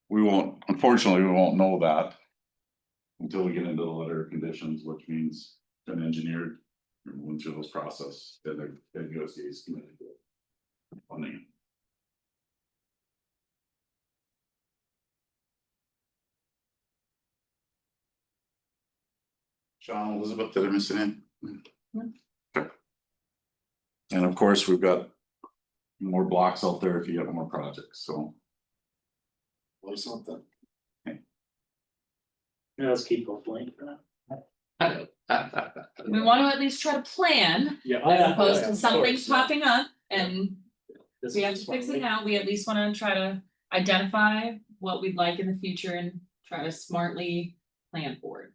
We won't, unfortunately, we won't know that. Until we get into the letter of conditions, which means been engineered, and went through this process, then the USDA is committed to funding. Sean, Elizabeth, did I miss it in? Okay. And of course, we've got more blocks out there if you have more projects, so. Or something. Yeah, let's keep going blank for now. We want to at least try to plan Yeah. as opposed to something popping up and This we have is to fix it fine. now. We at least want to try to identify what we'd like in the future and try to smartly plan for it.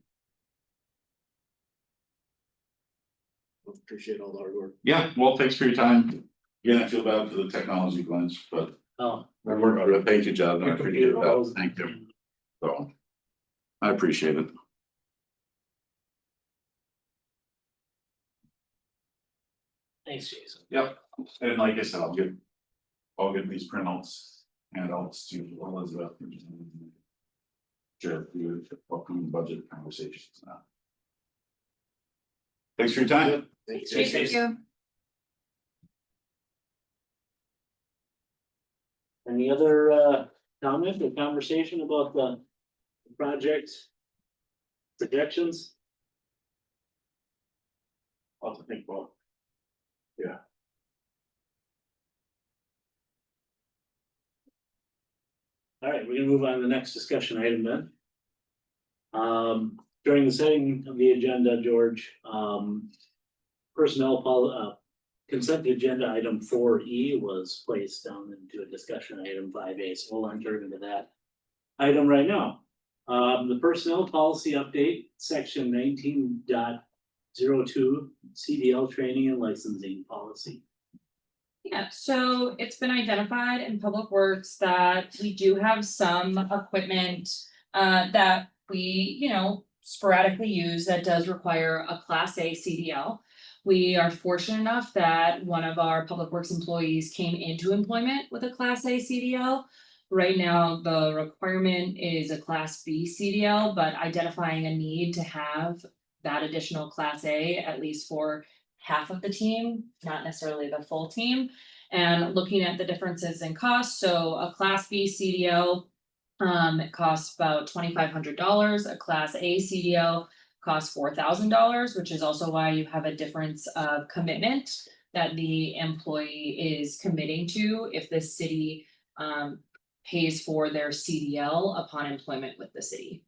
Appreciate all the hard work. Yeah, well, thanks for your time. Again, I feel bad for the technology glitch, but Oh. thank you, John, I appreciate that, thank you. So, I appreciate it. Thanks, Jason. Yep, and like I said, I'll get these printouts, handouts to Elizabeth. Share with you, welcome budget conversations now. Thanks for your time. Thanks. Thank you. Any other comment or conversation about the project projections? I'll have to think about. Yeah. All right, we're gonna move on to the next discussion item then. During the setting of the agenda, George, personnel consent agenda item 4E was placed down into a discussion item 5A, so we'll enter into that item right now. The personnel policy update, section 19.02 CDL training and licensing policy. Yeah, so it's been identified in Public Works that we do have some equipment that we, sporadically use that does require a Class A CDL. We are fortunate enough that one of our Public Works employees came into employment with a Class A CDL. Right now, the requirement is a Class B CDL, but identifying a need to have that additional Class A, at least for half of the team, not necessarily the full team. And looking at the differences in cost, so a Class B CDL, it costs about $2,500. A Class A CDL costs $4,000, which is also why you have a difference of commitment that the employee is committing to if the city pays for their CDL upon employment with the city.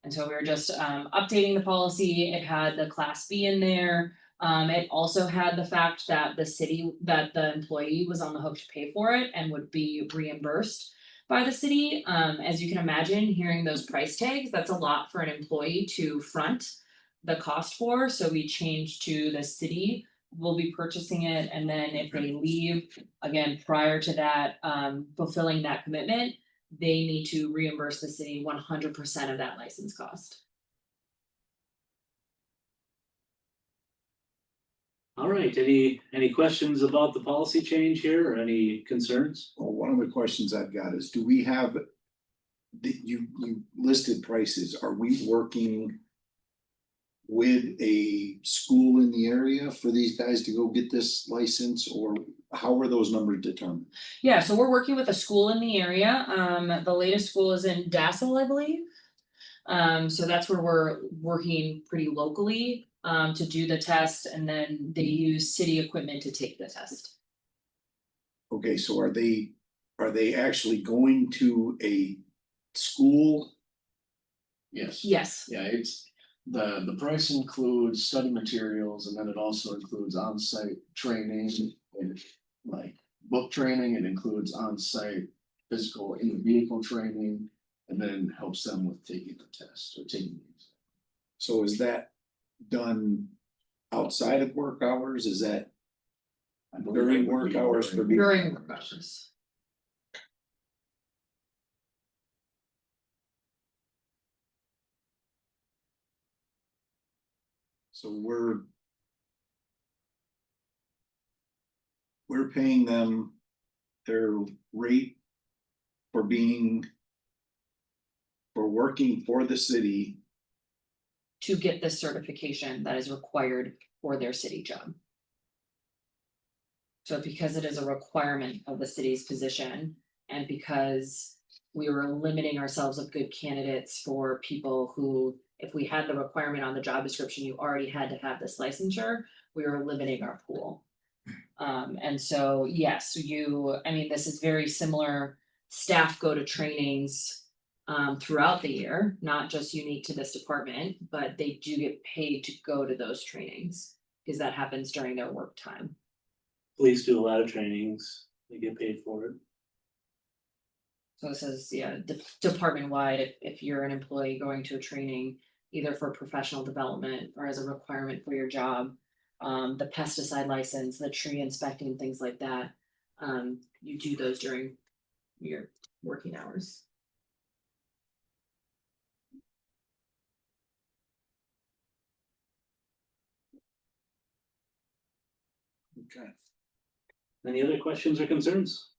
And so we're just updating the policy. It had the Class B in there. It also had the fact that the employee was on the hook to pay for it and would be reimbursed by the city. As you can imagine, hearing those price tags, that's a lot for an employee to front the cost for. So we changed to the city will be purchasing it, and then if they leave, again, prior to that, fulfilling that commitment, they need to reimburse the city 100% of that license cost. All right, any questions about the policy change here or any concerns? Well, one of the questions I've got is, do we have? You listed prices, are we working with a school in the area for these guys to go get this license, or how are those numbers determined? Yeah, so we're working with a school in the area. The latest school is in Dassel, I believe. So that's where we're working pretty locally to do the test, and then they use city equipment to take the test. Okay, so are they actually going to a school? Yes. Yes, Yeah, it's, the price includes study materials, and then it also includes on-site training and like book training. It includes on-site physical in vehicle training, and then helps them with taking the test or taking the exam. So is that done outside of work hours? Is that I believe during it would work be hours for people? during work hours. So we're paying them their rate for working for the city. To get the certification that is required for their city job. So because it is a requirement of the city's position, and because we were limiting ourselves of good candidates for people who, if we had the requirement on the job description, you already had to have this licensure, we were limiting our pool. And so, yes, this is very similar, staff go to trainings throughout the year, not just unique to this department, but they do get paid to go to those trainings, because that happens during their work time. Police do a lot of trainings, they get paid for it. So this is, department wide, if you're an employee going to a training, either for professional development or as a requirement for your job. The pesticide license, the tree inspecting, things like that, you do those during your working hours. Okay. Any other questions or concerns?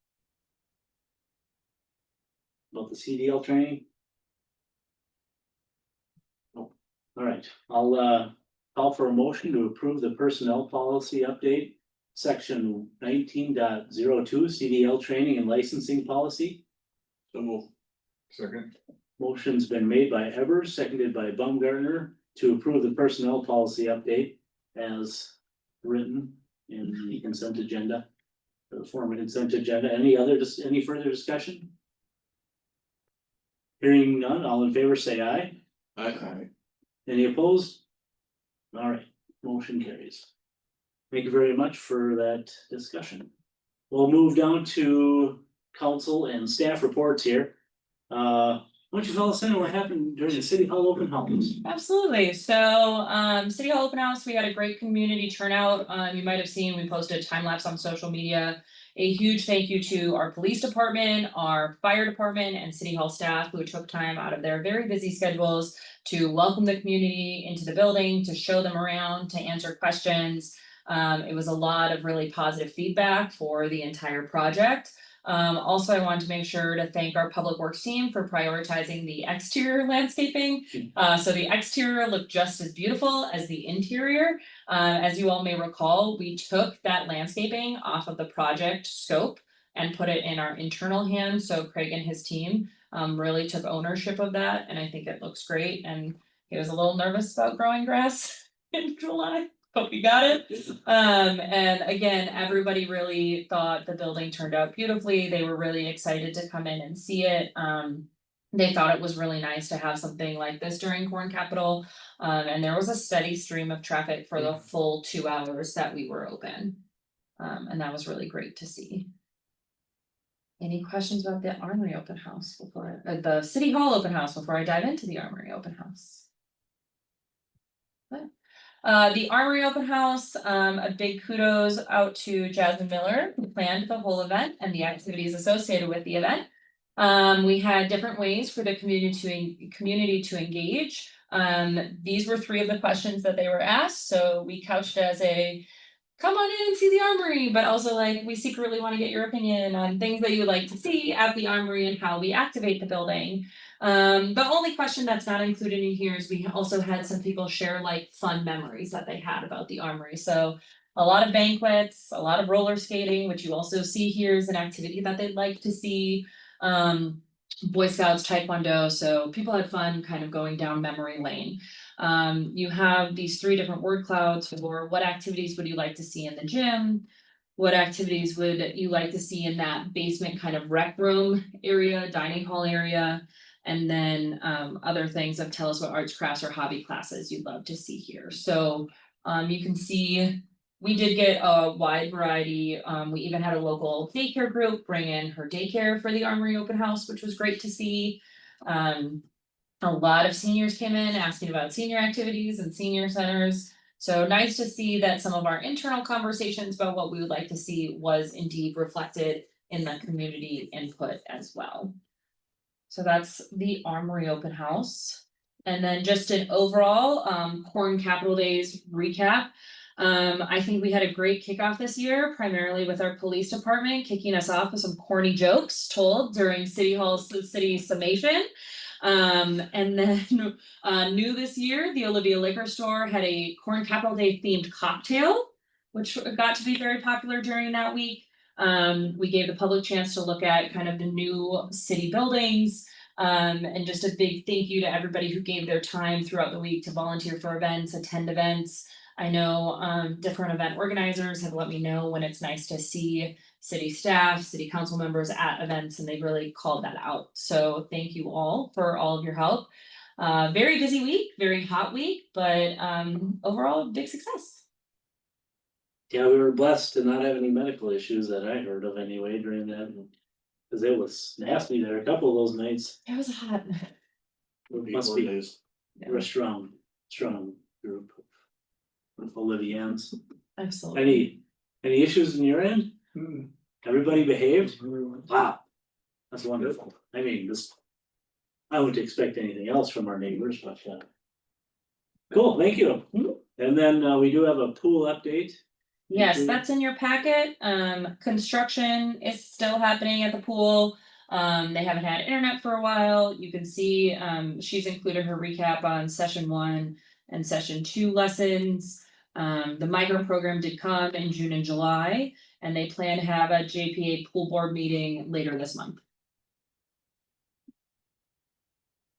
About the CDL training? Nope. All right, I'll call for a motion to approve the personnel policy update. Section 19.02 CDL training and licensing policy. So move. Second. Motion's been made by Evers, seconded by Baumgartner to approve the personnel policy update as written in the consent agenda. The former consent agenda. Any further discussion? Hearing none, all in favor say aye. Aye. Any opposed? All right, motion carries. Thank you very much for that discussion. We'll move down to council and staff reports here. Why don't you fill us in on what happened during the city hall open house? Absolutely. So, City Hall Open House, we had a great community turnout. You might have seen, we posted a time lapse on social media. A huge thank you to our police department, our fire department, and City Hall staff who took time out of their very busy schedules to welcome the community into the building, to show them around, to answer questions. It was a lot of really positive feedback for the entire project. Also, I wanted to make sure to thank our public works team for prioritizing the exterior landscaping. So the exterior looked just as beautiful as the interior. As you all may recall, we took that landscaping off of the project scope and put it in our internal hands. So Craig and his team really took ownership of that, and I think it looks great. And he was a little nervous about growing grass in July. But we got it. And again, everybody really thought the building turned out beautifully. They were really excited to come in and see it. They thought it was really nice to have something like this during Corn Capital. And there was a steady stream of traffic for the full 2 hours that we were open. And that was really great to see. Any questions about the Armory open house before the City Hall open house before I dive into the Armory open house? The Armory open house, a big kudos out to Jasmine Miller, who planned the whole event and the activities associated with the event. We had different ways for the community to engage. These were 3 of the questions that they were asked, so we couched as a come on in and see the Armory, but also like we secretly want to get your opinion on things that you would like to see at the Armory and how we activate the building. The only question that's not included in here is we also had some people share like fun memories that they had about the Armory. So a lot of banquets, a lot of roller skating, which you also see here is an activity that they'd like to see. Boy Scouts, Taekwondo, so people had fun kind of going down memory lane. You have these 3 different word clouds for what activities would you like to see in the gym? What activities would you like to see in that basement kind of rec room area, dining hall area? And then other things of tell us what arts, crafts, or hobby classes you'd love to see here. So you can see we did get a wide variety. We even had a local daycare group bring in her daycare for the Armory open house, which was great to see. A lot of seniors came in asking about senior activities and senior centers. So nice to see that some of our internal conversations about what we would like to see was indeed reflected in the community input as well. So that's the Armory open house. And then just an overall Corn Capital Days recap. I think we had a great kickoff this year, primarily with our police department kicking us off with some corny jokes told during City Hall's city summation. And then new this year, the Olivia Liquor Store had a Corn Capital Day themed cocktail, which got to be very popular during that week. We gave the public chance to look at kind of the new city buildings. And just a big thank you to everybody who gave their time throughout the week to volunteer for events, attend events. I know different event organizers have let me know when it's nice to see city staff, city council members at events, and they've really called that out. So thank you all for all of your help. Very busy week, very hot week, but overall big success. Yeah, we were blessed to not have any medical issues that I heard of anyway during that. Cause it was nasty there, a couple of those nights. It was hot. Must be we're a strong group of Olivians. Absolutely. Any issues in your end? Everybody behaved? Wow, that's wonderful. I mean, I wouldn't expect anything else from our neighbors, but cool, thank you. And then we do have a pool update. Yes, that's in your packet. Construction is still happening at the pool. They haven't had internet for a while. You can see she's included her recap on session 1 and session 2 lessons. The micro program did come in June and July, and they plan to have a JPA pool board meeting later this month.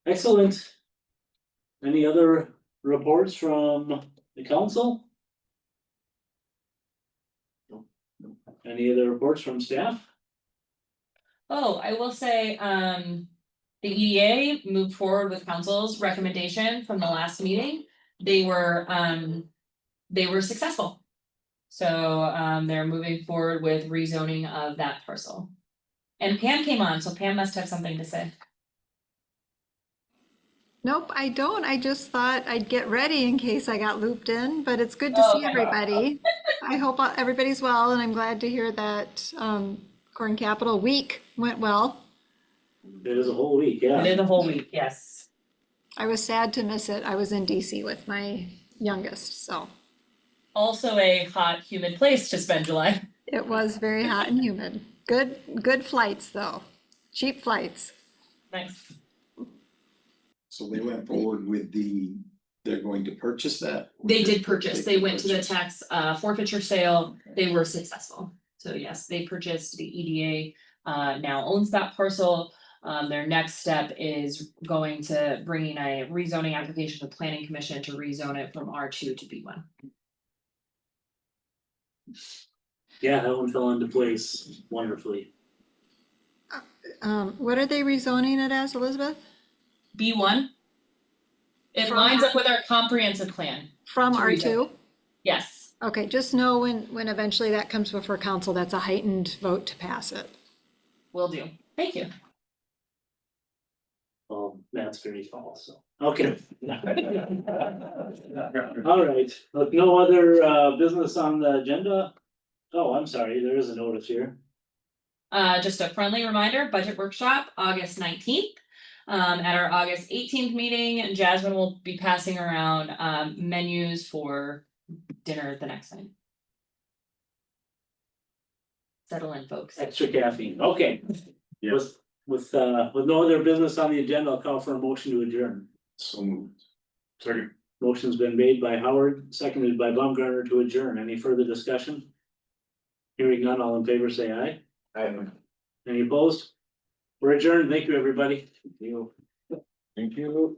Excellent. Any other reports from the council? Any other reports from staff? Oh, I will say, the EDA moved forward with council's recommendation from the last meeting. They were successful. So they're moving forward with rezoning of that parcel. And Pam came on, so Pam must have something to say. Nope, I don't. I just thought I'd get ready in case I got looped in, but it's good to Oh, see okay. everybody. I hope everybody's well, and I'm glad to hear that Corn Capital Week went well. It is a whole week, It yeah. is a whole week, yes. I was sad to miss it. I was in DC with my youngest, so Also a hot, humid place to spend July. it was very hot and humid. Good flights though, cheap flights. Nice. So they went forward with they're going to purchase that? They did purchase, they went to the tax forfeiture sale, they were successful. So yes, they purchased, the EDA now owns that parcel. Their next step is going to bringing a rezoning application to the planning commission to rezone it from R2 to B1. Yeah, that one fell into place wonderfully. What are they rezoning it as, Elizabeth? B1. It From- lines up with our comprehensive plan, From To R2? yes, Okay, just know when eventually that comes before council, that's a heightened vote to pass it. will do, thank you. Well, that's very tall, so, okay. All right, with no other business on the agenda. Oh, I'm sorry, there is a notice here. Just a friendly reminder, budget workshop, August 19th. At our August 18th meeting, Jasmine will be passing around menus for dinner the next night. Settle in, folks. Extra caffeine, okay. Yeah. With no other business on the agenda, I'll call for a motion to adjourn. So moved. Second. Motion's been made by Howard, seconded by Baumgartner to adjourn. Any further discussion? Hearing none, all in favor, say aye. Any opposed? We're adjourned. Thank you, everybody. Thank you.